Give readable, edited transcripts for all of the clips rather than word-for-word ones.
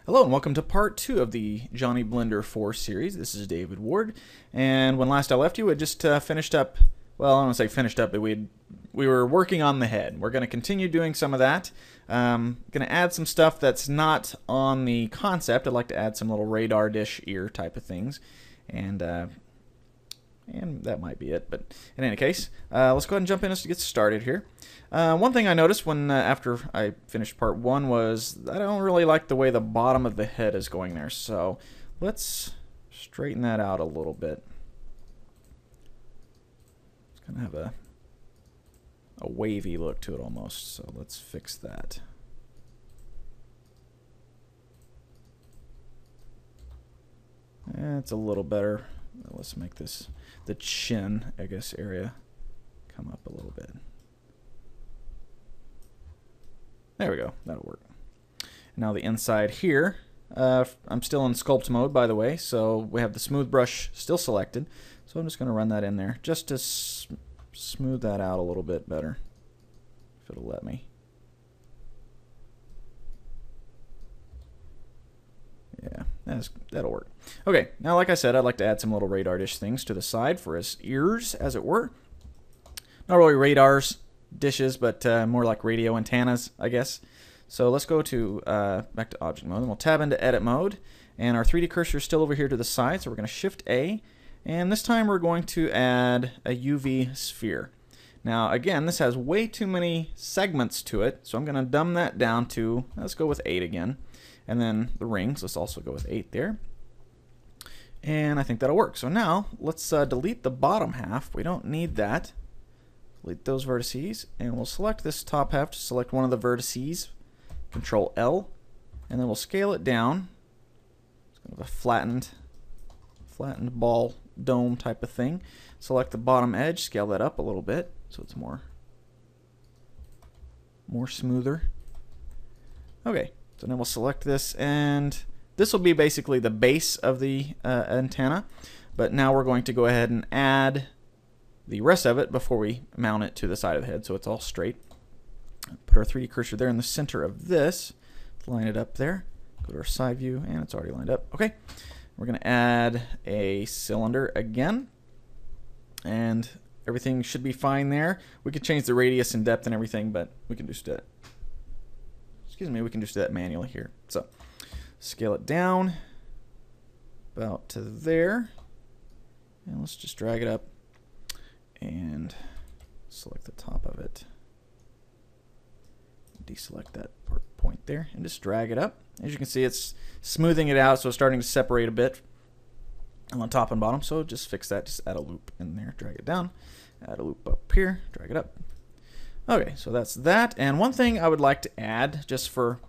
Hello and welcome to part 2 of the Johnny Blender 4 series. This is David Ward, and when last I left you, we just finished up, well, I don't want to say finished up, but we were working on the head. We're going to continue doing some of that. Going to add some stuff that's not on the concept. I'd like to add some little radar dish ear type of things, and that might be it. But in any case, let's go ahead and jump in to get started here. One thing I noticed when after I finished part 1 was I don't really like the way the bottom of the head is going there. So let's straighten that out a little bit. It's going to have a wavy look to it almost. So let's fix that. It's a little better. Let's make this the chin, I guess, area come up a little bit. There we go. That'll work. Now the inside here, I'm still in sculpt mode, by the way, so we have the smooth brush still selected. So I'm just going to run that in there just to smooth that out a little bit better, if it'll let me. Yeah, that'll work. Okay, now like I said, I'd like to add some little radar dish things to the side for his ears, as it were. Not really radars, dishes, but more like radio antennas, I guess. So let's go to back to object mode, and we'll tab into edit mode, and our 3D cursor is still over here to the side, so we're going to shift A, and this time we're going to add a UV sphere. Now again, this has way too many segments to it, so I'm going to dumb that down to, let's go with 8 again. And then the rings, let's also go with 8 there. And I think that'll work. So now let's delete the bottom half. We don't need that. Delete those vertices, and we'll select this top half to select one of the vertices. Control L, and then we'll scale it down. It's kind of a flattened ball dome type of thing. Select the bottom edge, scale that up a little bit so it's more smoother. Okay. So now we'll select this, and this will be basically the base of the antenna, but now we're going to go ahead and add the rest of it before we mount it to the side of the head so it's all straight. Put our 3D cursor there in the center of this, line it up there, go to our side view, and it's already lined up. Okay, we're going to add a cylinder again, and everything should be fine there. We could change the radius and depth and everything, but we can just do it. We can just do that manually here. So scale it down about to there, and let's just drag it up and select the top of it. Deselect that point there and just drag it up. As you can see, it's smoothing it out, so it's starting to separate a bit on the top and bottom. So just fix that. Just add a loop in there, drag it down, add a loop up here, drag it up. Okay, so that's that. And one thing I would like to add, just for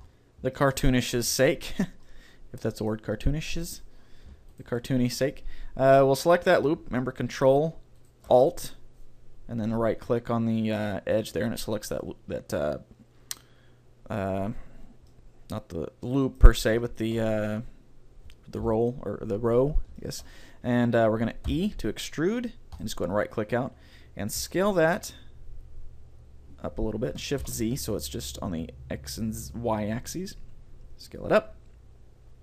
the cartoonish's sake, if that's the word, cartoonishes, the cartoony sake, we'll select that loop. Remember, Control Alt, and then right click on the edge there, and it selects that not the loop per se, but the roll or the row, I guess. And we're going to E to extrude, and just go ahead and right click out and scale that up a little bit, Shift Z, so it's just on the X and Y axes. Scale it up,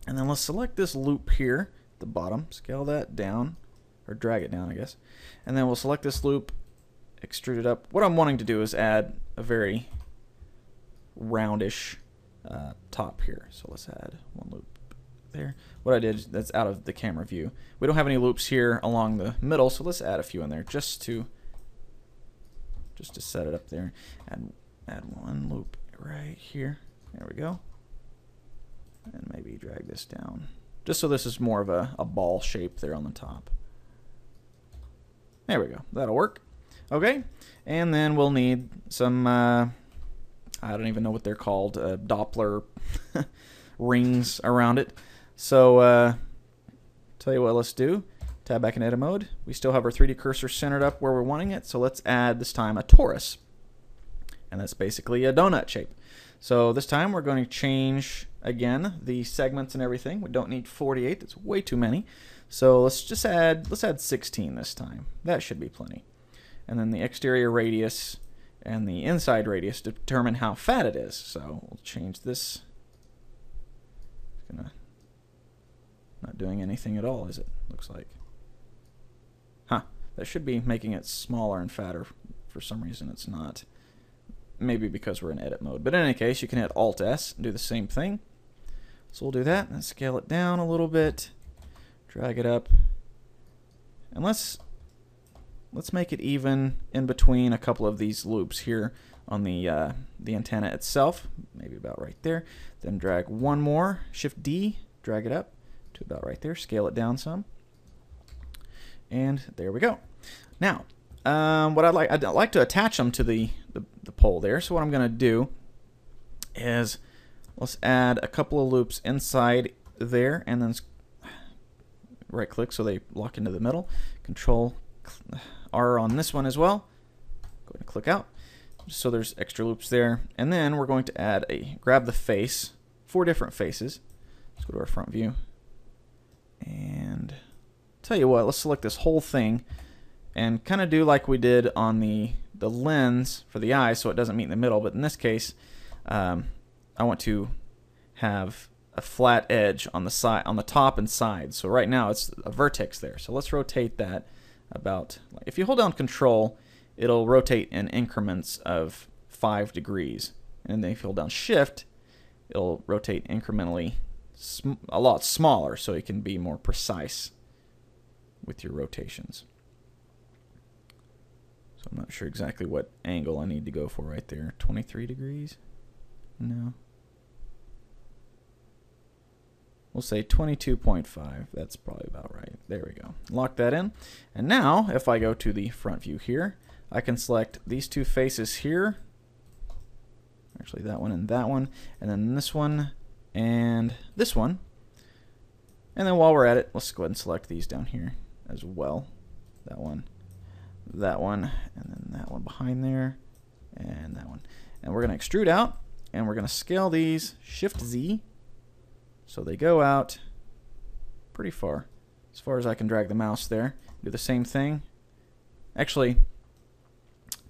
and then let's select this loop here at the bottom, scale that down, or drag it down, I guess, and then we'll select this loop, extrude it up. What I'm wanting to do is add a very roundish top here, so let's add one loop there. What I did, that's out of the camera view. We don't have any loops here along the middle, so let's add a few in there just to set it up there. Add one loop right here. There we go. And maybe drag this down, just so this is more of a ball shape there on the top. There we go. That'll work. Okay. And then we'll need some, I don't even know what they're called, Doppler rings around it. So, tell you what, let's do. Tab back in edit mode. We still have our 3D cursor centered up where we're wanting it, so let's add this time a torus. And that's basically a donut shape. So this time we're going to change again the segments and everything. We don't need 48, that's way too many. So let's add 16 this time. That should be plenty. And then the exterior radius and the inside radius to determine how fat it is. So we'll change this gonna not doing anything at all, is it? Looks like. Huh. That should be making it smaller and fatter. For some reason it's not. Maybe because we're in edit mode. But in any case, you can hit Alt-S and do the same thing. So we'll do that and scale it down a little bit. Drag it up. And let's make it even in between a couple of these loops here on the antenna itself. Maybe about right there. Then drag one more. Shift D. Drag it up to about right there. Scale it down some. And there we go. Now, what I'd like to attach them to the pole there. So what I'm going to do is let's add a couple of loops inside there, and then right click so they lock into the middle. Control R on this one as well. Go ahead and click out. So there's extra loops there. And then we're going to grab the face, 4 different faces. Let's go to our front view. And tell you what, let's select this whole thing and kind of do like we did on the lens for the eye, so it doesn't meet in the middle. But in this case, I want to have a flat edge on the side, on the top and sides. So right now it's a vertex there. So let's rotate that about. If you hold down Control, it'll rotate in increments of 5 degrees, and then if you hold down Shift, it'll rotate incrementally a lot smaller, so you can be more precise with your rotations. So I'm not sure exactly what angle I need to go for right there. 23 degrees? No. We'll say 22.5. That's probably about right. There we go. Lock that in. And now, if I go to the front view here, I can select these 2 faces here. Actually, that one and that one. And then this one and this one. And then while we're at it, let's go ahead and select these down here as well. That one, and then that one behind there, and that one. And we're going to extrude out, and we're going to scale these, Shift Z, so they go out pretty far, as far as I can drag the mouse there. Do the same thing. Actually,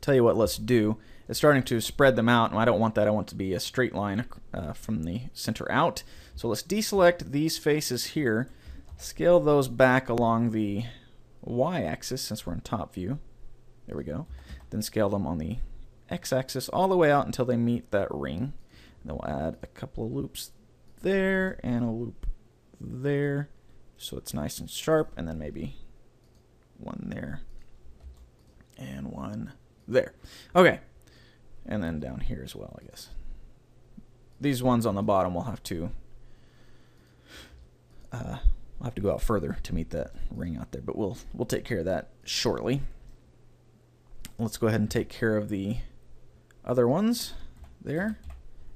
tell you what, let's do. It's starting to spread them out, and I don't want that. I want it to be a straight line from the center out. So let's deselect these faces here, scale those back along the Y-axis since we're in top view. There we go. Then scale them on the X-axis all the way out until they meet that ring. And then we'll add a couple of loops there and a loop there, so it's nice and sharp, and then maybe one there and one there. Okay, and then down here as well, I guess. These ones on the bottom will have to go out further to meet that ring out there, but we'll take care of that shortly. Let's go ahead and take care of the other ones there.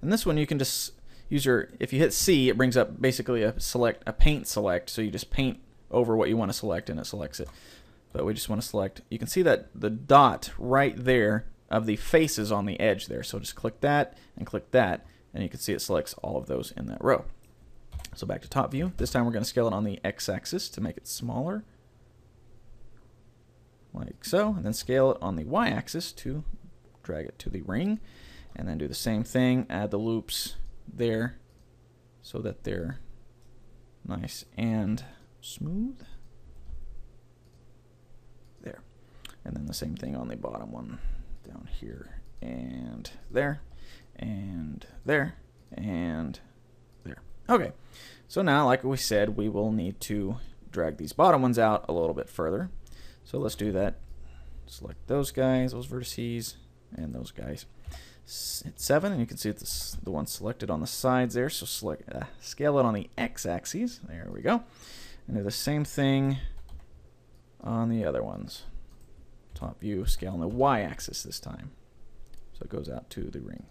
And this one you can just use if you hit C, it brings up basically a paint select, so you just paint over what you want to select and it selects it. But we just want to select, you can see that the dot right there of the faces on the edge there. So just click that and click that, and you can see it selects all of those in that row. So back to top view. This time we're going to scale it on the X-axis to make it smaller, like so, and then scale it on the Y-axis to drag it to the ring, and then do the same thing, add the loops there so that they're nice and smooth. There. And then the same thing on the bottom one down here, and there, and there, and there. Okay, so now, like we said, we will need to drag these bottom ones out a little bit further. So let's do that. Select those guys, those vertices, and those guys. Hit 7, and you can see it's the one selected on the sides there. So scale it on the X-axis. There we go. And do the same thing on the other ones. Top view, scale on the Y-axis this time. So it goes out to the ring.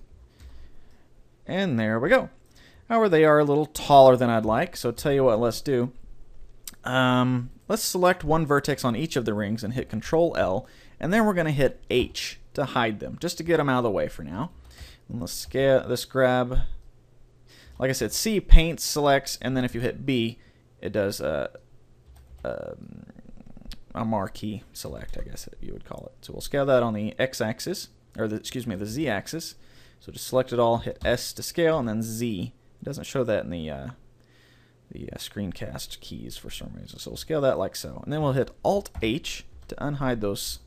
And there we go. However, they are a little taller than I'd like. So tell you what, let's do. Let's select one vertex on each of the rings and hit Control L, and then we're going to hit H to hide them, just to get them out of the way for now. And let's grab, like I said, C paints, selects, and then if you hit B, it does a marquee select, I guess you would call it. So we'll scale that on the X-axis, or the Z-axis. So just select it all, hit S to scale, and then Z. It doesn't show that in the the screencast keys for some reason. So we'll scale that like so. And then we'll hit Alt-H to unhide those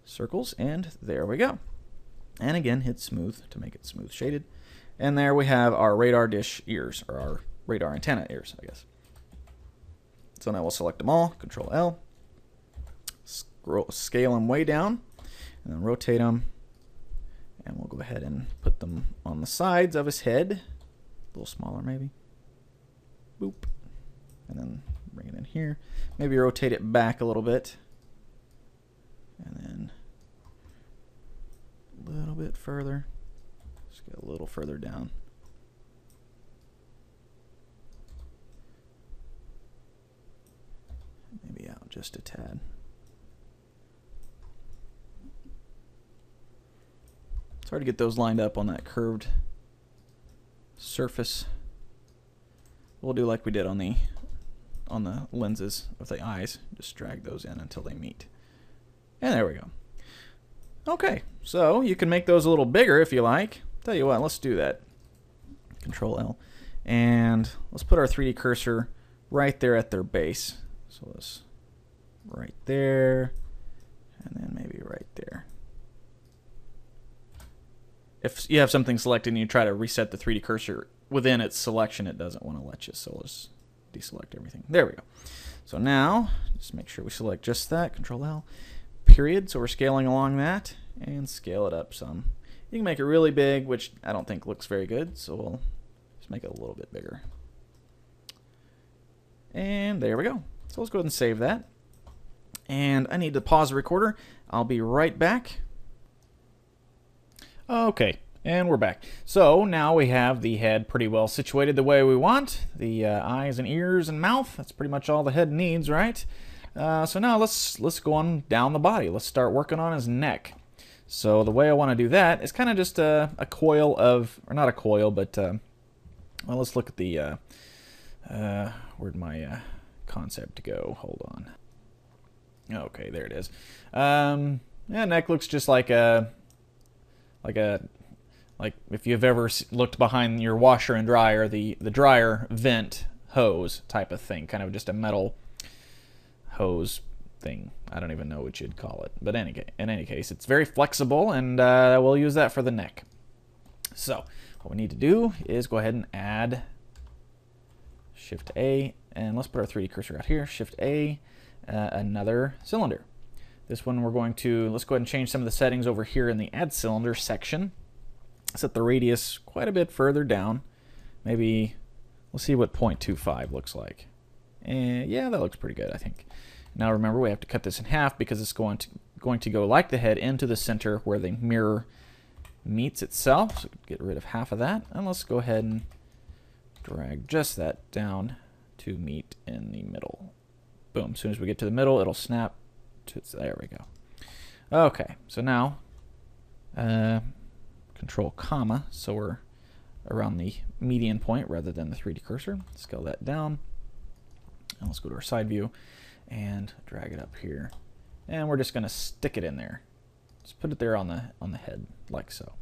circles, and there we go. And again, hit smooth to make it smooth shaded. And there we have our radar dish ears, or our radar antenna ears, I guess. So now we'll select them all, Control L, scale them way down, and then rotate them. And we'll go ahead and put them on the sides of his head, a little smaller maybe. Boop. And then bring it in here. Maybe rotate it back a little bit. And then a little bit further. Just get a little further down. Maybe out just a tad. It's hard to get those lined up on that curved surface. We'll do like we did on the lenses of the eyes. Just drag those in until they meet. And there we go. Okay, so you can make those a little bigger if you like. Tell you what, let's do that. Control L. And let's put our 3D cursor right there at their base. So let's right there, and then maybe right there. If you have something selected and you try to reset the 3D cursor within its selection, it doesn't want to let you, so let's deselect everything. There we go. So now, just make sure we select just that, Control L, period, so we're scaling along that, and scale it up some. You can make it really big, which I don't think looks very good, so we'll just make it a little bit bigger. And there we go. So let's go ahead and save that. And I need to pause the recorder. I'll be right back. Okay, and we're back. So now we have the head pretty well situated the way we want. The eyes and ears and mouth, that's pretty much all the head needs, right? So now let's go on down the body. Let's start working on his neck. So the way I want to do that is kind of just a coil of, or not a coil, but well, let's look at the, where'd my concept go? Hold on. Okay, there it is. Yeah, neck looks just like if you've ever looked behind your washer and dryer, the dryer vent hose type of thing, kind of just a metal hose thing. I don't even know what you'd call it, but in any case, it's very flexible, and we'll use that for the neck. So what we need to do is go ahead and add Shift A, and let's put our 3D cursor out here. Shift A, another cylinder. This one we're going to, let's go ahead and change some of the settings over here in the add cylinder section. Set the radius quite a bit further down. Maybe, we'll see what 0.25 looks like. And yeah, that looks pretty good, I think. Now remember, we have to cut this in half because it's going to go like the head into the center where the mirror meets itself. So get rid of half of that. And let's go ahead and drag just that down to meet in the middle. Boom. As soon as we get to the middle, it'll snap. There we go. Okay, so now Control comma, so we're around the median point rather than the 3D cursor. Scale that down, and let's go to our side view and drag it up here, and we're just going to stick it in there. Just put it there on the head like so.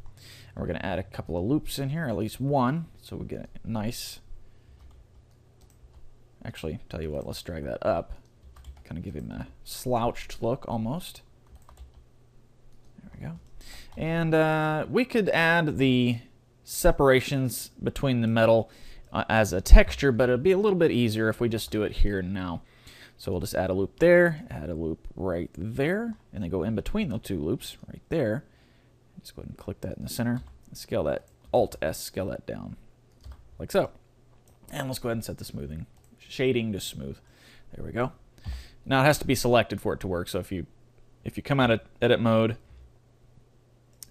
And we're going to add a couple of loops in here, at least one, so we get a nice. Actually, tell you what, let's drag that up. Kind of give him a slouched look almost. There we go. And we could add the separations between the metal as a texture, but it'd be a little bit easier if we just do it here and now. So we'll just add a loop there, add a loop right there, and then go in between those two loops right there. Just go ahead and click that in the center. Scale that, Alt-S, scale that down like so. And let's go ahead and set the smoothing, shading to smooth. There we go. Now it has to be selected for it to work, so if you come out of edit mode,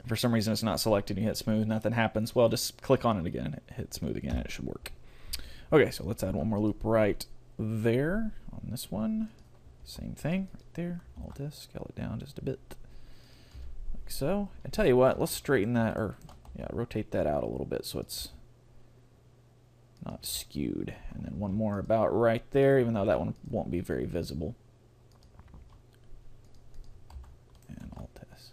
for some reason it's not selected, you hit smooth, nothing happens, well, just click on it again, hit smooth again, and it should work. Okay, so let's add one more loop right there on this one. Same thing, right there, Alt-S, scale it down just a bit, like so. And tell you what, let's straighten that, or yeah, rotate that out a little bit so it's not skewed. And then one more about right there, even though that one won't be very visible. And Alt-S.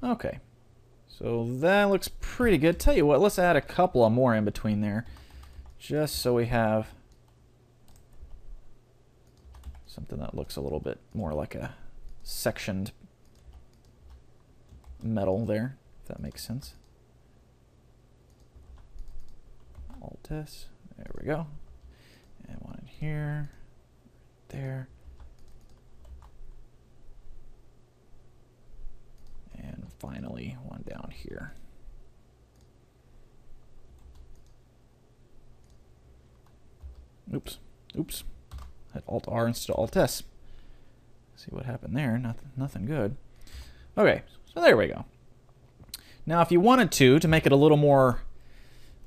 Okay, so that looks pretty good. Tell you what, let's add a couple of more in between there. just so we have something that looks a little bit more like a sectioned metal there, if that makes sense. Alt-S, there we go. And one in here, there. And finally, one down here. Oops, oops. Hit Alt-R instead of Alt-S. See what happened there, nothing good. Okay, so there we go. Now if you wanted to make it a little more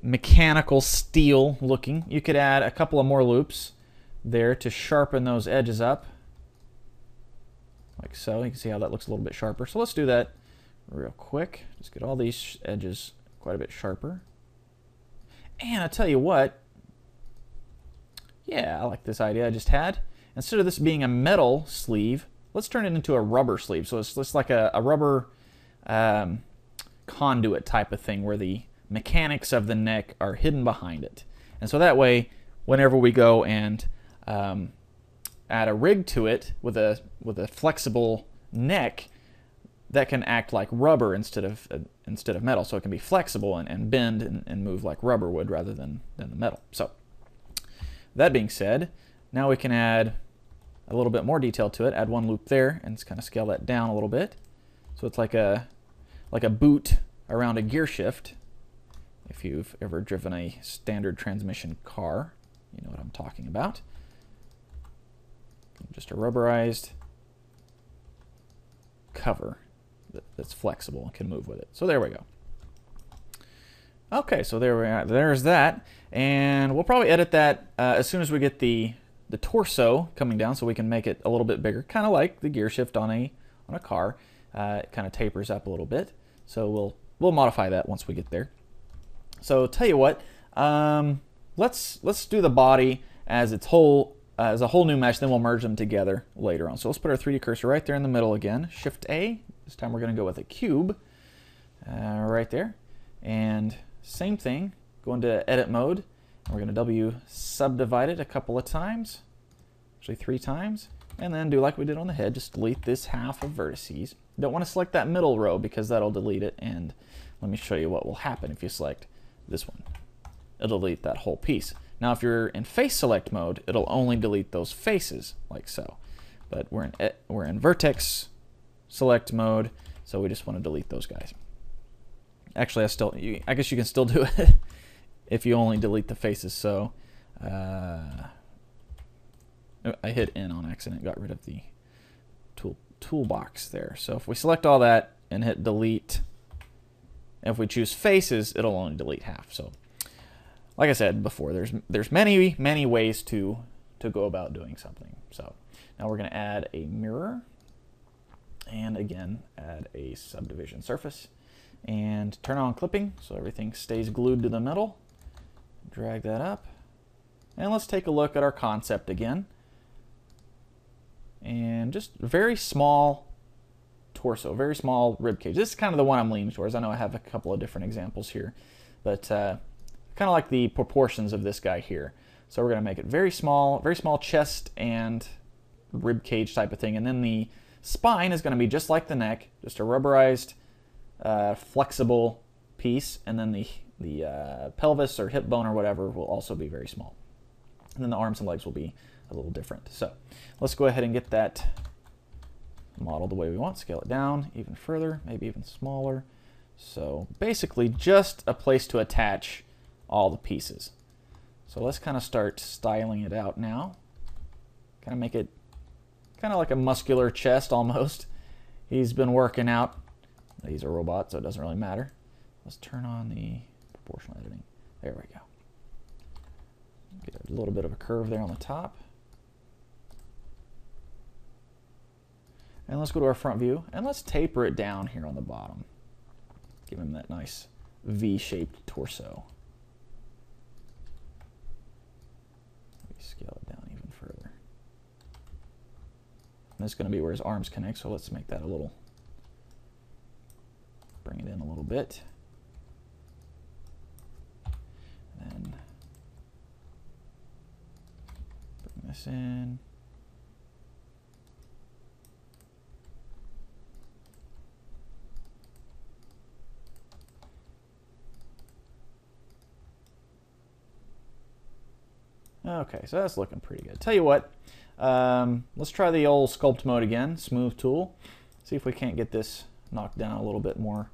mechanical steel looking, you could add a couple of more loops there to sharpen those edges up. Like so. You can see how that looks a little bit sharper. So let's do that real quick. Just get all these edges quite a bit sharper. And I tell you what, yeah, I like this idea I just had. Instead of this being a metal sleeve, let's turn it into a rubber sleeve. So it's just like a rubber conduit type of thing where the mechanics of the neck are hidden behind it. And so that way, whenever we go and add a rig to it with a flexible neck, that can act like rubber instead of metal. So it can be flexible and bend and move like rubber would rather than the metal. So that being said, now we can add a little bit more detail to it. Add one loop there and just kind of scale that down a little bit. So it's like a boot around a gear shift. If you've ever driven a standard transmission car, you know what I'm talking about. Just a rubberized cover that's flexible and can move with it. So there we go. Okay, so there we are. There's that. And we'll probably edit that as soon as we get the torso coming down so we can make it a little bit bigger, kind of like the gear shift on a car. It kind of tapers up a little bit. So we'll modify that once we get there. So tell you what, let's do the body as its whole as a whole new mesh, then we'll merge them together later on. So let's put our 3D cursor right there in the middle again. Shift A. This time we're going to go with a cube right there. And same thing, go into edit mode. And we're going to W subdivide it a couple of times, actually 3 times. And then do like we did on the head, just delete this half of vertices. You don't want to select that middle row because that'll delete it. And let me show you what will happen if you select this one. It'll delete that whole piece. Now if you're in face select mode, it'll only delete those faces like so. But we're in vertex select mode, so we just want to delete those guys. Actually, I guess you can still do it if you only delete the faces. So I hit N on accident, got rid of the toolbox there. So if we select all that and hit delete, if we choose faces, it'll only delete half. So like I said before, there's many ways to go about doing something. So now we're going to add a mirror, and again add a subdivision surface, and turn on clipping so everything stays glued to the middle. Drag that up, and let's take a look at our concept again. And just very small torso, very small rib cage. This is kind of the one I'm leaning towards. I know I have a couple of different examples here, but kind of like the proportions of this guy here. So we're going to make it very small chest and rib cage type of thing. And then the spine is going to be just like the neck, just a rubberized, flexible piece. And then the pelvis or hip bone or whatever will also be very small. And then the arms and legs will be a little different. So let's go ahead and get that model the way we want. Scale it down even further, maybe even smaller. So basically just a place to attach all the pieces. So let's kind of start styling it out now. Kind of make it kind of like a muscular chest almost. He's been working out. He's a robot, so it doesn't really matter. Let's turn on the proportional editing. There we go. Get a little bit of a curve there on the top. And let's go to our front view, and let's taper it down here on the bottom. Give him that nice V-shaped torso. Scale it down even further. And this is going to be where his arms connect, so let's make that a little, bring it in a little bit. And then this in. Okay, so that's looking pretty good. Tell you what, let's try the old sculpt mode again, smooth tool. See if we can't get this knocked down a little bit more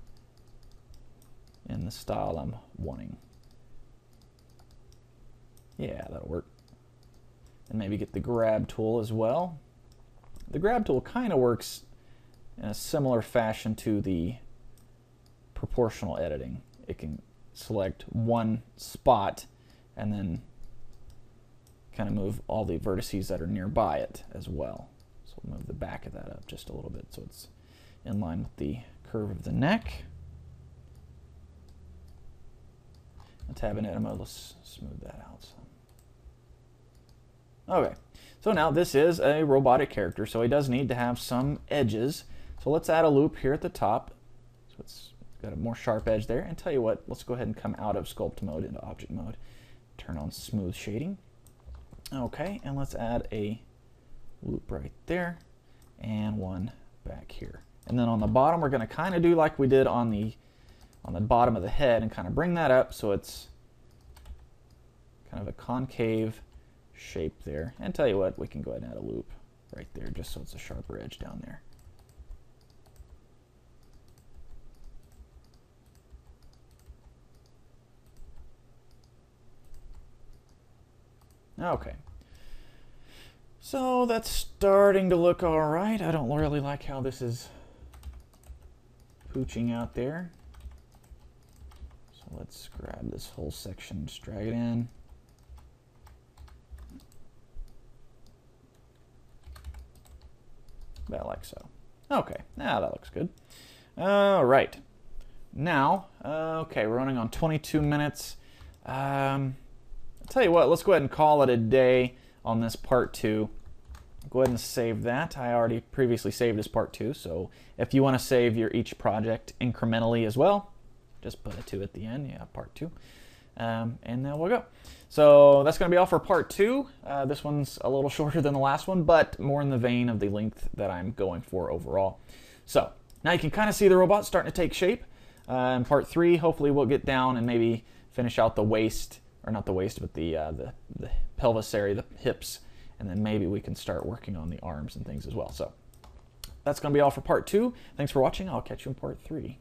in the style I'm wanting. Yeah, that'll work. And maybe get the grab tool as well. The grab tool kind of works in a similar fashion to the proportional editing. It can select one spot and then kind of move all the vertices that are nearby it as well. So we'll move the back of that up just a little bit so it's in line with the curve of the neck. And tab in edit mode, let's smooth that out some. Okay, so now this is a robotic character, so he does need to have some edges. So let's add a loop here at the top. So it's got a more sharp edge there. And tell you what, let's go ahead and come out of sculpt mode into object mode. Turn on smooth shading. Okay, and let's add a loop right there and one back here. And then on the bottom, we're going to kind of do like we did on the bottom of the head and kind of bring that up so it's kind of a concave shape there. And tell you what, we can go ahead and add a loop right there just so it's a sharper edge down there. Okay, so that's starting to look all right. I don't really like how this is pooching out there. So let's grab this whole section, just drag it in. About like so. Okay, now that looks good. All right, now, okay, we're running on 22 minutes. I'll tell you what, let's go ahead and call it a day on this part 2. Go ahead and save that. I already previously saved as part 2, so if you want to save your each project incrementally as well, just put a 2 at the end, yeah, part 2. And then we'll go. So that's going to be all for part 2. This one's a little shorter than the last one, but more in the vein of the length that I'm going for overall. So now you can kind of see the robot starting to take shape. In part 3, hopefully we'll get down and maybe finish out the waist, or not the waist, but the pelvis area, the hips, and then maybe we can start working on the arms and things as well. So that's going to be all for part 2. Thanks for watching. I'll catch you in part 3.